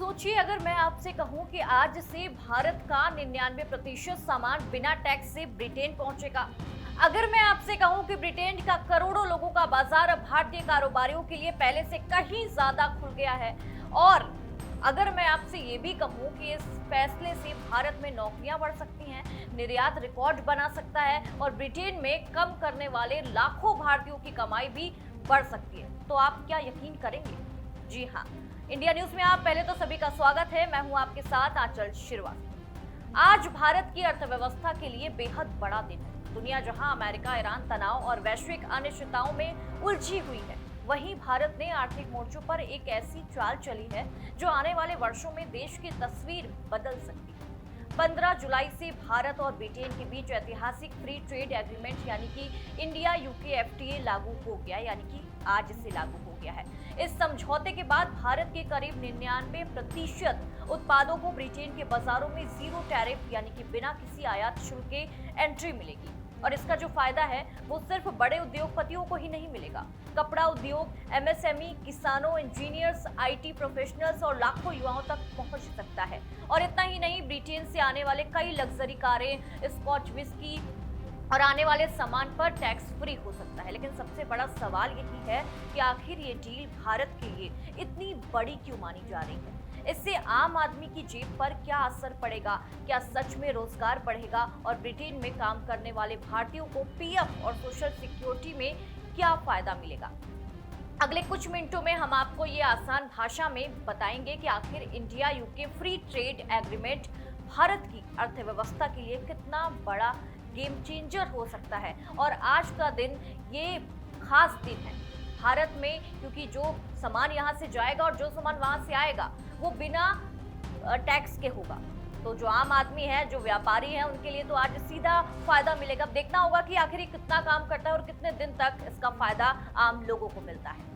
सोचिए अगर मैं आपसे कहूं कि आज से भारत का 99% सामान बिना टैक्स से ब्रिटेन पहुंचेगा। अगर मैं आपसे कहूं कि ब्रिटेन का करोड़ों लोगों का बाजार अब भारतीय कारोबारियों के लिए पहले से कहीं ज्यादा खुल गया है, और अगर मैं आपसे ये भी कहूं कि इस फैसले से भारत में नौकरियां बढ़ सकती हैं, निर्यात रिकॉर्ड बना सकता है और ब्रिटेन में काम करने वाले लाखों भारतीयों की कमाई भी बढ़ सकती है, तो आप क्या यकीन करेंगे? जी हाँ, इंडिया न्यूज में आप पहले तो सभी का स्वागत है। मैं हूं आपके साथ आंचल श्रीवास्तव। आज भारत की अर्थव्यवस्था के लिए बेहद बड़ा दिन है। दुनिया जहां अमेरिका ईरान तनाव और वैश्विक अनिश्चितताओं में उलझी हुई है, वहीं भारत ने आर्थिक मोर्चों पर एक ऐसी चाल चली है जो आने वाले वर्षों में देश की तस्वीर बदल सकती है। 15 जुलाई से भारत और ब्रिटेन के बीच ऐतिहासिक फ्री ट्रेड एग्रीमेंट यानी कि इंडिया यूके एफटीए लागू हो गया, यानी कि आज से लागू हो गया है। इस समझौते के बाद भारत के करीब 99% उत्पादों को ब्रिटेन के बाजारों में जीरो टैरिफ यानी कि बिना किसी आयात शुल्क के एंट्री मिलेगी। और इसका जो फायदा है वो सिर्फ बड़े उद्योगपतियों को ही नहीं मिलेगा। कपड़ा उद्योग, एमएसएमई, किसानों, इंजीनियर्स, आईटी प्रोफेशनल्स और लाखों युवाओं तक पहुंच सकता है। और इतना ही नहीं, ब्रिटेन से आने वाले कई लग्जरी कारें, स्कॉच विस्की और आने वाले सामान पर टैक्स फ्री हो सकता है। लेकिन सबसे बड़ा सवाल यही है कि आखिर ये डील भारत के लिए इतनी बड़ी क्यों मानी जा रही है? इससे आम आदमी की जेब पर क्या असर पड़ेगा? क्या सच में रोजगार बढ़ेगा और ब्रिटेन में काम करने वाले भारतीयों को पीएफ और सोशल सिक्योरिटी में क्या फायदा मिलेगा? अगले कुछ मिनटों में हम आपको ये आसान भाषा में बताएंगे कि आखिर India UK free trade agreement Bharat की अर्थव्यवस्था के लिए कितना बड़ा गेम चेंजर हो सकता है। और आज का दिन ये खास दिन है भारत में, क्योंकि जो सामान यहाँ से जाएगा और जो सामान वहां से आएगा वो बिना टैक्स के होगा। तो जो आम आदमी है, जो व्यापारी है, उनके लिए तो आज सीधा फायदा मिलेगा। अब देखना होगा कि आखिर ये कितना काम करता है और कितने दिन तक इसका फायदा आम लोगों को मिलता है।